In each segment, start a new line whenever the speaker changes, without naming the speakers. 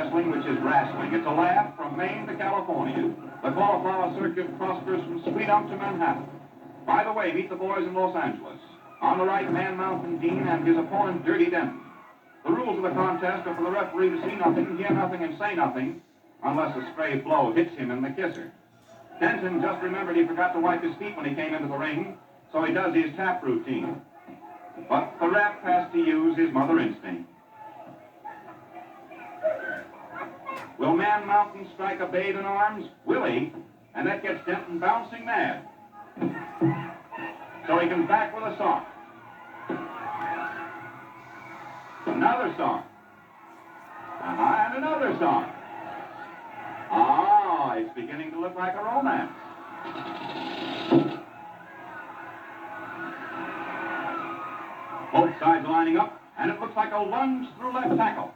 wrestling, which is wrestling. It's a laugh from Maine to California. The cauliflower circuit prospers from Sweet Up to Manhattan. By the way, meet the boys in Los Angeles. On the right, Man Mountain Dean and his opponent, Dirty Denton. The rules of the contest are for the referee to see nothing, hear nothing, and say nothing, unless a stray blow hits him in the kisser. Denton just remembered he forgot to wipe his feet when he came into the ring, so he does his tap routine. But the ref has to use his mother instinct. Will Man Mountain strike a babe in arms? Will he? And that gets Denton bouncing mad. So he comes back with a sock. Another sock. And another sock. Ah, it's beginning to look like a romance. Both sides lining up, and it looks like a lunge through left tackle.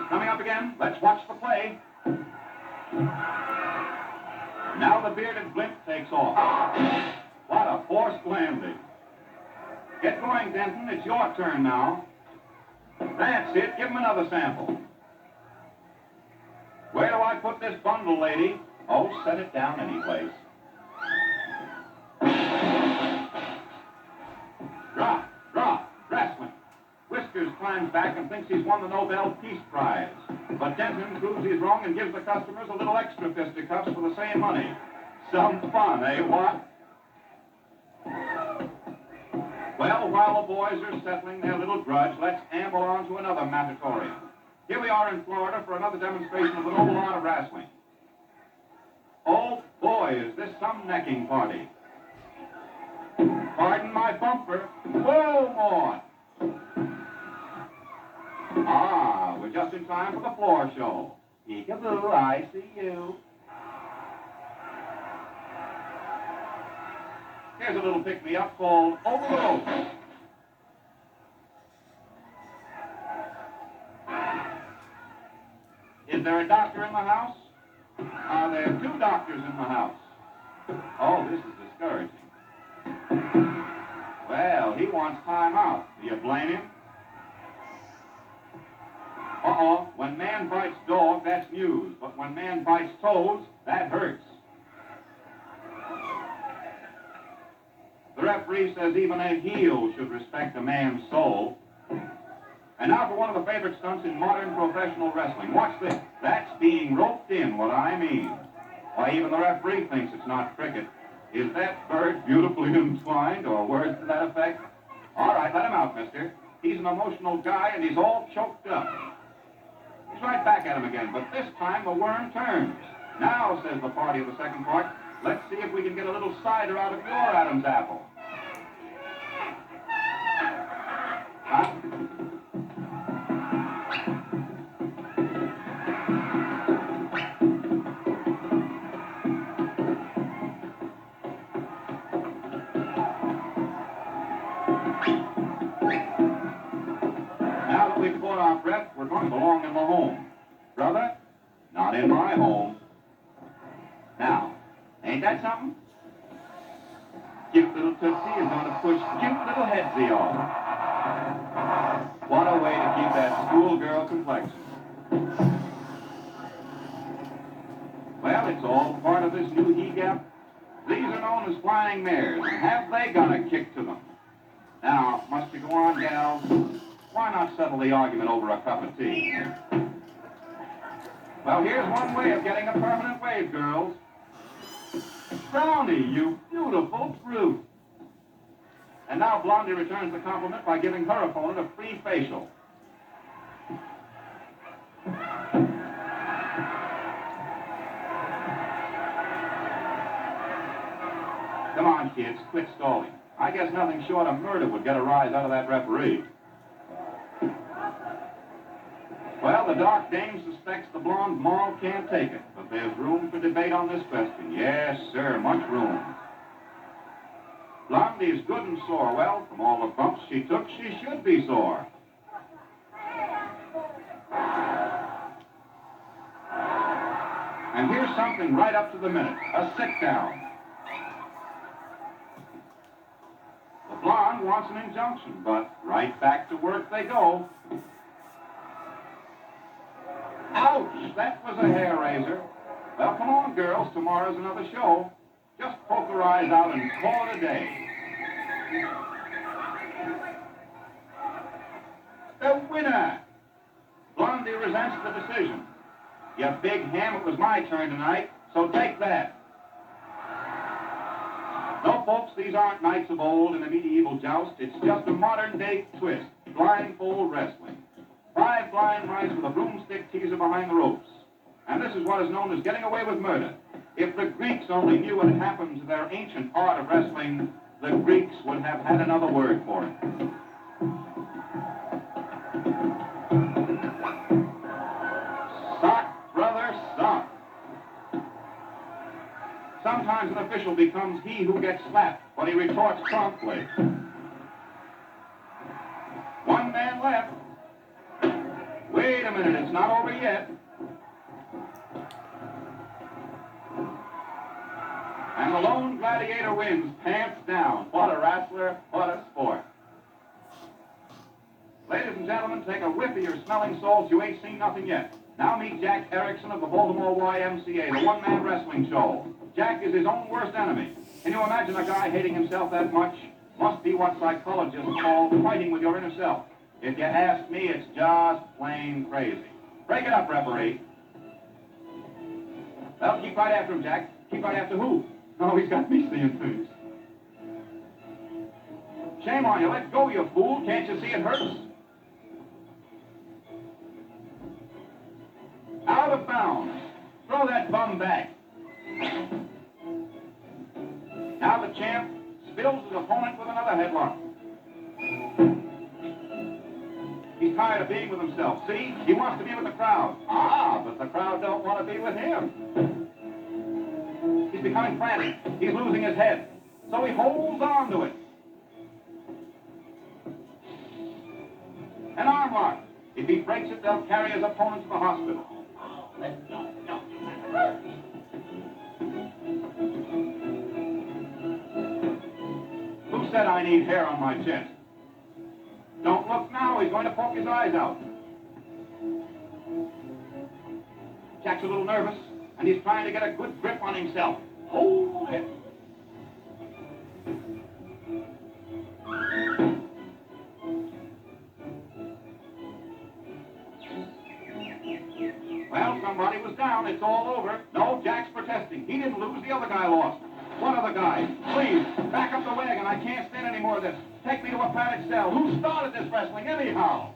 Coming up again. Let's watch the play. Now the bearded blimp takes off. What a forced landing. Get going, Denton. It's your turn now. That's it. Give him another sample. Where do I put this bundle, lady? Oh, set it down anyplace. Drop, wrestling. Whiskers climbs back and thinks he's won the Nobel Peace Prize. But Denton proves he's wrong and gives the customers a little extra fisticuffs for the same money. Some fun, eh, what? Well, while the boys are settling their little grudge, let's amble on to another matatorium. Here we are in Florida for another demonstration of the noble art of wrestling. Oh, boy, is this some necking party. Pardon my bumper. Whoa, more. Ah, we're just in time for the floor show. Peekaboo, I see you. Here's a little pick-me-up called Over the Rope. Is there a doctor in the house? Are there two doctors in the house? Oh, this is discouraging. Well, he wants time out. Do you blame him? Uh-oh, when man bites dog, that's news. But when man bites toes, that hurts. The referee says even a heel should respect a man's soul. And now for one of the favorite stunts in modern professional wrestling. Watch this. That's being roped in, what I mean. Why, even the referee thinks it's not cricket. Is that bird beautifully entwined, or words to that effect? All right, let him out, mister. He's an emotional guy, and he's all choked up. He's right back at him again, but this time the worm turns. Now, says the party of the second part, let's see if we can get a little cider out of your Adam's apple. Huh? Now that we've caught our breath, we're going to belong in the home. Brother, not in my home. Now, ain't that something? Cute little Tootsie is going to push cute little Headsy off. What a way to keep that schoolgirl complexion. Well, it's all part of this new he-gap. These are known as flying mares, and have they got a kick to them? Now, must you go on, gals? Why not settle the argument over a cup of tea? Well, here's one way of getting a permanent wave, girls. Brownie, you beautiful brute. And now Blondie returns the compliment by giving her opponent a free facial. Come on, kids, quit stalling. I guess nothing short of murder would get a rise out of that referee. Well, the dark dame suspects the blonde moll can't take it, but there's room for debate on this question. Yes, sir, much room. Blondie's good and sore. Well, from all the bumps she took, she should be sore. And here's something right up to the minute, a sit-down. The blonde wants an injunction, but right back to work they go. that was a hair raiser. Well, come on, girls. Tomorrow's another show. Just poke her eyes out and call it a day. The winner! Blondie resents the decision. You big ham, it was my turn tonight, so take that. No, folks, these aren't knights of old in a medieval joust. It's just a modern-day twist, blindfold wrestling. 5 blind mice with a broomstick teaser behind the ropes. And this is what is known as getting away with murder. If the Greeks only knew what happened to their ancient art of wrestling, the Greeks would have had another word for it. Sock, brother, sock. Sometimes an official becomes he who gets slapped, but he retorts promptly. One man left. Wait a minute, it's not over yet. And the lone gladiator wins, pants down. What a wrestler, what a sport. Ladies and gentlemen, take a whiff of your smelling salts. You ain't seen nothing yet. Now meet Jack Erickson of the Baltimore YMCA, the one-man wrestling show. Jack is his own worst enemy. Can you imagine a guy hating himself that much? Must be what psychologists call fighting with your inner self. If you ask me, it's just plain crazy. Break it up, referee. Well, keep right after him, Jack. Keep right after who? Oh, he's got me seeing things. Shame on you. Let go, you fool. Can't you see it hurts? Out of bounds. Throw that bum back. Now the champ spills his opponent with another headlock. He's tired of being with himself. See? He wants to be with the crowd. Ah, but the crowd don't want to be with him. He's becoming frantic. He's losing his head. So he holds on to it. An arm lock. If he breaks it, they'll carry his opponent to the hospital. Who said I need hair on my chest? Don't look now. He's going to poke his eyes out. Jack's a little nervous, and he's trying to get a good grip on himself. Hold it. Well, somebody was down. It's all over. No, Jack's protesting. He didn't lose. The other guy lost. What other guy? Please, back up the wagon. I can't stand any more of this. Take me to a padded cell. Who started this wrestling anyhow?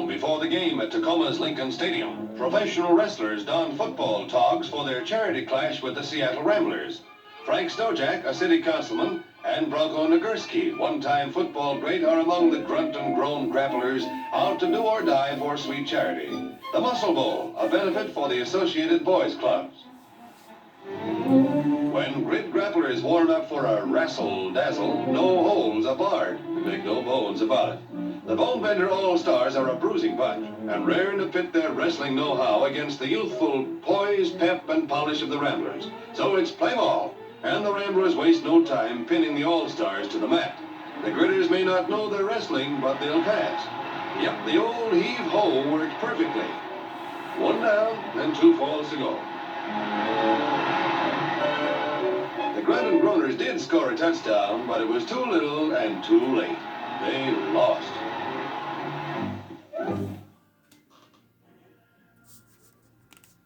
Before the game at Tacoma's Lincoln Stadium, professional wrestlers don football togs for their charity clash with the Seattle Ramblers. Frank Stojak, a city councilman, and Bronco Nagurski, one-time football great, are among the grunt and groan grapplers out to do or die for sweet charity. The Muscle Bowl, a benefit for the Associated Boys Clubs. When grid grapplers warm up for a wrestle-dazzle, no holds are barred. Make no bones about it. The Bonebender All-Stars are a bruising bunch, and raring to pit their wrestling know-how against the youthful poise, pep, and polish of the Ramblers. So it's play ball, and the Ramblers waste no time pinning the All-Stars to the mat. The Gritters may not know they're wrestling, but they'll pass. Yep, the old heave-ho worked perfectly. 1 down, and 2 falls to go. The Grunt and Groaners did score a touchdown, but it was too little and too late. They lost.